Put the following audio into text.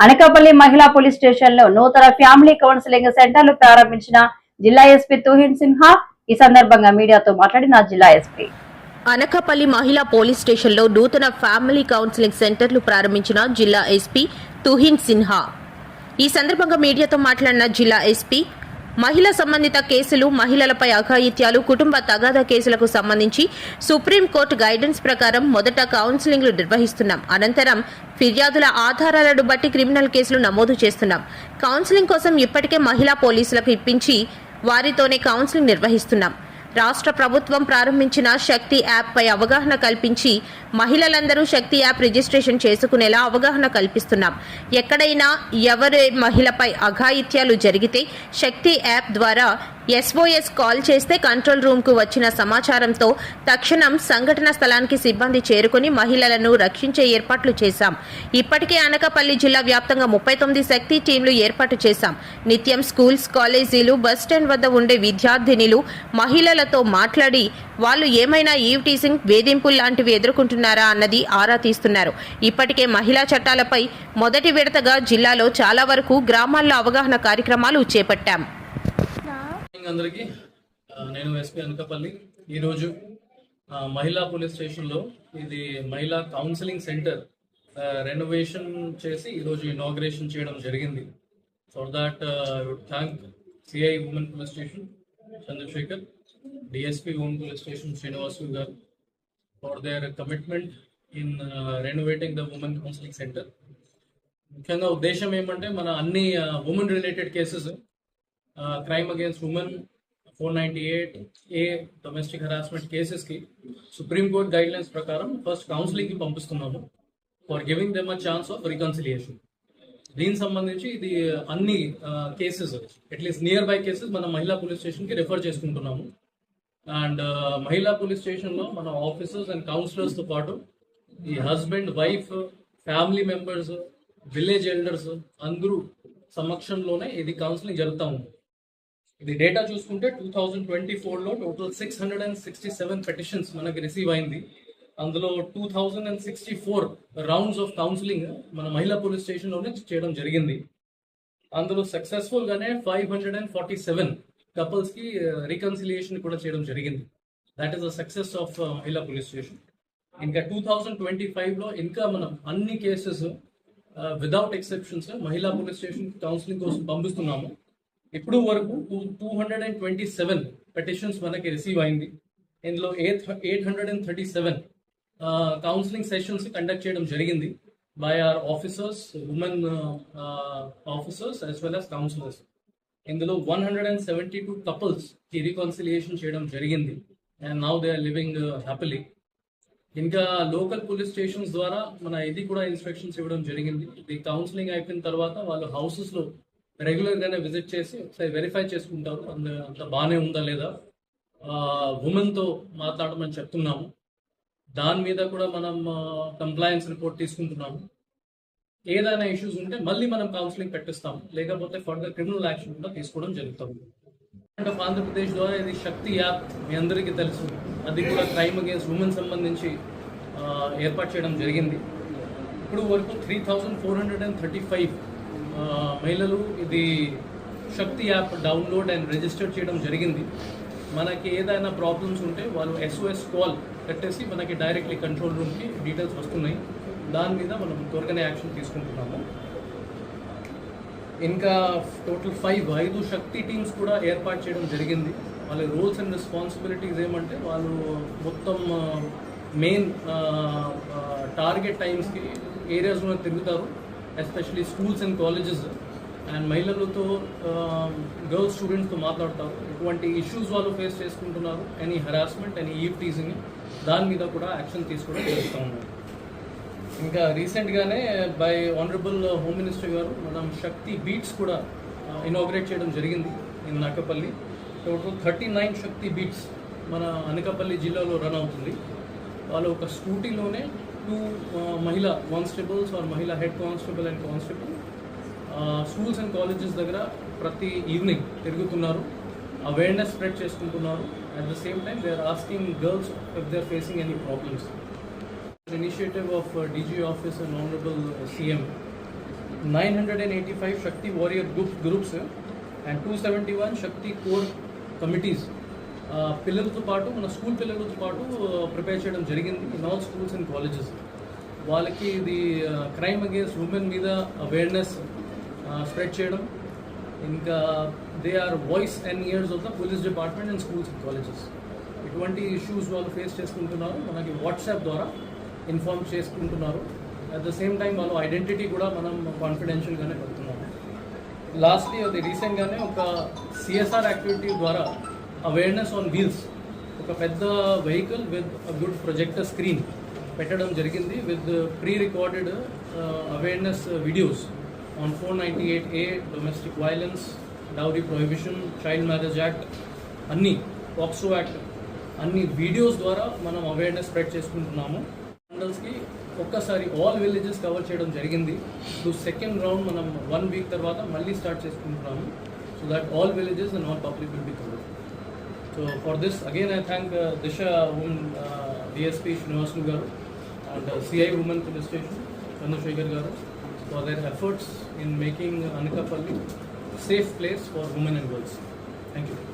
అనకాపల్లి మహిళా police station లో నూతన ఫ్యామిలీ కౌన్సిలింగ్ సెంటర్లు ప్రారంభించిన జిల్లా ఎస్పీ తుహిన్ సిన్హా. ఈ సందర్భంగా మీడియాతో మాట్లాడిన జిల్లా ఎస్పీ. అనకాపల్లి మహిళా పోలీస్ స్టేషన్ లో నూతన ఫ్యామిలీ కౌన్సిలింగ్ సెంటర్లు ప్రారంభించిన జిల్లా ఎస్పీ తుహిన్ సిన్హా. ఈ సందర్భంగా మీడియాతో మాట్లాడిన జిల్లా ఎస్పీ, మహిళా సంబంధిత కేసులు, మహిళలపై అఘాయిత్యాలు, కుటుంబ తగాదా కేసులకు సంబంధించి సుప్రీంకోర్టు గైడెన్స్ ప్రకారం మొదట కౌన్సిలింగ్లు నిర్వహిస్తున్నాం. అనంతరం ఫిర్యాదుల ఆధారాలను బట్టి క్రిమినల్ కేసులు నమోదు చేస్తున్నాం. కౌన్సిలింగ్ కోసం ఇప్పటికే మహిళా పోలీసులకు ఇప్పించి వారితోనే కౌన్సిలింగ్ నిర్వహిస్తున్నాం. రాష్ట్ర ప్రభుత్వం ప్రారంభించిన శక్తి యాప్ పై అవగాహన కల్పించి మహిళలందరూ శక్తి యాప్ రిజిస్ట్రేషన్ చేసుకునేలా అవగాహన కల్పిస్తున్నాం. ఎక్కడైనా ఎవరి మహిళపై అఘాయిత్యాలు జరిగితే శక్తి యాప్ ద్వారా SOS కాల్ చేస్తే కంట్రోల్ రూమ్కు వచ్చిన సమాచారంతో తక్షణం సంఘటన స్థలానికి సిబ్బంది చేరుకుని మహిళలను రక్షించే ఏర్పాట్లు చేశాం. ఇప్పటికే అనకాపల్లి జిల్లా వ్యాప్తంగా 39 శక్తి టీంలు ఏర్పాటు చేశాం. నిత్యం స్కూల్స్, కాలేజీలు, బస్టాండ్ వద్ద ఉండే విద్యార్థినిలు మహిళలతో మాట్లాడి వాళ్ళు ఏమైనా ఈవ్ టీసింగ్, వేధింపులు లాంటివి ఎదుర్కొంటున్నారా అన్నది ఆరా తీస్తున్నారు. ఇప్పటికే మహిళా చట్టాలపై మొదటి విడతగా జిల్లాలో చాలా వరకు గ్రామాల్లో అవగాహన కార్యక్రమాలు చేపట్టాం. అందరికీ నేను ఎస్పీ అనకాపల్లి. ఈరోజు మహిళా పోలీస్ స్టేషన్లో ఇది మహిళా కౌన్సిలింగ్ సెంటర్ రెనోవేషన్ చేసి ఈరోజు ఇనాగ్రేషన్ చేయడం జరిగింది. For that thank CI women police station Chandrashekhar, DSP women police station Srinivasu గారు for their commitment in renovating the women counselling centre. ముఖ్యంగా ఉద్దేశం ఏమంటే మన అన్ని women related cases, crime against women 498A domestic harassment cases కి supreme court guidelines ప్రకారం first counselling కి పంపిస్తున్నాము for giving them a chance of reconciliation. దీనికి సంబంధించి ఇది అన్ని cases, at least nearby cases మన మహిళా పోలీస్ స్టేషన్ కి రిఫర్ చేసుకుంటున్నాము. అండ్ మహిళా పోలీస్ స్టేషన్ లో మన ఆఫీసర్స్ అండ్ కౌన్సిలర్స్ తో పాటు ఈ husband, wife, family members, village elders అందరూ సమక్షంలోనే ఇది కౌన్సిలింగ్ జరుగుతూ ఉంది. ఇది డేటా చూసుకుంటే 2024లో టోటల్ 667 పెటిషన్స్ మనకి రిసీవ్ అయింది. అందులో 2064 రౌండ్స్ ఆఫ్ కౌన్సిలింగ్ మన మహిళా పోలీస్ స్టేషన్లోనే చేయడం జరిగింది. అందులో సక్సెస్ఫుల్ గానే 547 కపుల్స్ కి రికన్సిలియేషన్ కూడా చేయడం జరిగింది. That is the success of మహిళా పోలీస్ స్టేషన్. ఇంకా 2025లో ఇంకా మనం అన్ని కేసెస్ విదౌట్ ఎక్సెప్షన్స్ మహిళా పోలీస్ స్టేషన్ కౌన్సిలింగ్ కోసం పంపిస్తున్నాము. ఇప్పుడు వరకు 227 పెటిషన్స్ మనకి రిసీవ్ అయింది. ఇందులో 837 కౌన్సిలింగ్ సెషన్స్ కండక్ట్ చేయడం జరిగింది by or officers, women officers as well as counsellors. ఇందులో 172 కపుల్స్ కి రికన్సిలియేషన్ చేయడం జరిగింది and now they are living happily. ఇంకా లోకల్ పోలీస్ స్టేషన్స్ ద్వారా మన ఇది కూడా ఇన్స్ట్రక్షన్స్ ఇవ్వడం జరిగింది. ఇది కౌన్సిలింగ్ అయిపోయిన తర్వాత వాళ్ళు హౌసెస్ లో రెగ్యులర్ గానే విజిట్ చేసి ఒకసారి వెరిఫై చేసుకుంటారు అంత బాగానే ఉందా లేదా, ఉమెన్ తో మాట్లాడమని చెప్తున్నాము. దాని మీద కూడా మనం కంప్లైన్స్ రిపోర్ట్ తీసుకుంటున్నాము. ఏదైనా ఇష్యూస్ ఉంటే మళ్ళీ మనం కౌన్సిలింగ్ పెట్టిస్తాము, లేకపోతే ఫర్దర్ క్రిమినల్ యాక్షన్ కూడా తీసుకోవడం జరుగుతుంది. ఆంధ్రప్రదేశ్ ద్వారా ఇది శక్తి యాప్ మీ అందరికీ తెలుసు, అది కూడా క్రైమ్ అగేన్స్ట్ ఉమెన్ సంబంధించి ఏర్పాటు చేయడం జరిగింది. ఇప్పుడు వరకు 3435 మహిళలు ఇది శక్తి యాప్ డౌన్లోడ్ అండ్ రిజిస్టర్ చేయడం జరిగింది. మనకి ఏదైనా ప్రాబ్లమ్స్ ఉంటే వాళ్ళు SOS కాల్ పెట్టేసి మనకి డైరెక్ట్లీ కంట్రోల్ రూమ్కి డీటెయిల్స్ వస్తున్నాయి. దాని మీద మనం త్వరగానే యాక్షన్ తీసుకుంటున్నాము. ఇంకా టోటల్ 5 శక్తి టీమ్స్ కూడా ఏర్పాటు చేయడం జరిగింది. వాళ్ళ రోల్స్ అండ్ రెస్పాన్సిబిలిటీస్ ఏమంటే వాళ్ళు మొత్తం మెయిన్ టార్గెట్ టైమ్స్కి ఏరియాస్లో తిరుగుతారు, especially schools and colleges, and మహిళలతో, గర్ల్స్ స్టూడెంట్స్తో మాట్లాడతారు. ఇటువంటి ఇష్యూస్ వాళ్ళు ఫేస్ చేసుకుంటున్నారు, any harassment, any eve teasing, దాని మీద కూడా యాక్షన్ తీసుకోవడం జరుగుతూ ఉన్నారు. ఇంకా రీసెంట్గానే బై ఆనరబుల్ హోమ్ మినిస్టర్ గారు మనం శక్తి బీట్స్ కూడా ఇనాగ్రేట్ చేయడం జరిగింది in Anakapalli. Total 39 Shakti beats మన అనకాపల్లి జిల్లాలో రన్ అవుతుంది. వాళ్ళు ఒక స్కూటీలోనే 2 మహిళా కానిస్టేబుల్స్ ఆర్ మహిళా head constable and constable schools and colleges దగ్గర ప్రతి ఈవినింగ్ తిరుగుతున్నారు, అవేర్నెస్ స్ప్రెడ్ చేసుకుంటున్నారు. At the same time they are asking girls if they are facing any problems. Initiative of DG office and Honorable CM 985 Shakti warrior groups and 271 Shakti core committees పిల్లలతో పాటు మన school పిల్లలతో పాటు prepare చేయడం జరిగింది in all schools and colleges. వాళ్ళకి ఇది crime against women మీద అవేర్నెస్ స్ప్రెడ్ చేయడం, ఇంకా they are voice and ears of the police department and schools and colleges. ఇటువంటి ఇష్యూస్ వాళ్ళు ఫేస్ చేసుకుంటున్నారు, మనకి వాట్సాప్ ద్వారా ఇన్ఫార్మ్ చేసుకుంటున్నారు. అట్ ద సేమ్ టైం వాళ్ళ ఐడెంటిటీ కూడా మనం కాన్ఫిడెన్షియల్గానే పెడుతున్నాము. లాస్ట్లీ అది రీసెంట్గానే ఒక సిఎస్ఆర్ యాక్టివిటీ ద్వారా అవేర్నెస్ ఆన్ వీల్స్ ఒక పెద్ద vehicle with good projector screen పెట్టడం జరిగింది with pre recorded awareness videos on 498A, domestic violence, dowry prohibition, child marriage act, అన్ని పాక్సో యాక్ట్, అన్ని వీడియోస్ ద్వారా మనం అవేర్నెస్ స్ప్రెడ్ చేసుకుంటున్నాము. మండల్స్కి ఒక్కసారి ఆల్ విలేజెస్ కవర్ చేయడం జరిగింది. ఇప్పుడు సెకండ్ రౌండ్ మనం 1 వీక్ తర్వాత మళ్ళీ స్టార్ట్ చేసుకుంటున్నాము. So that all villages and all public will be covered. So for this again I thank Disha Women DSP Srinivasulu garu and CI Women Police Station Chandrasekhar garu for their efforts in making Anakapalli a safe place for women and girls. Thank you.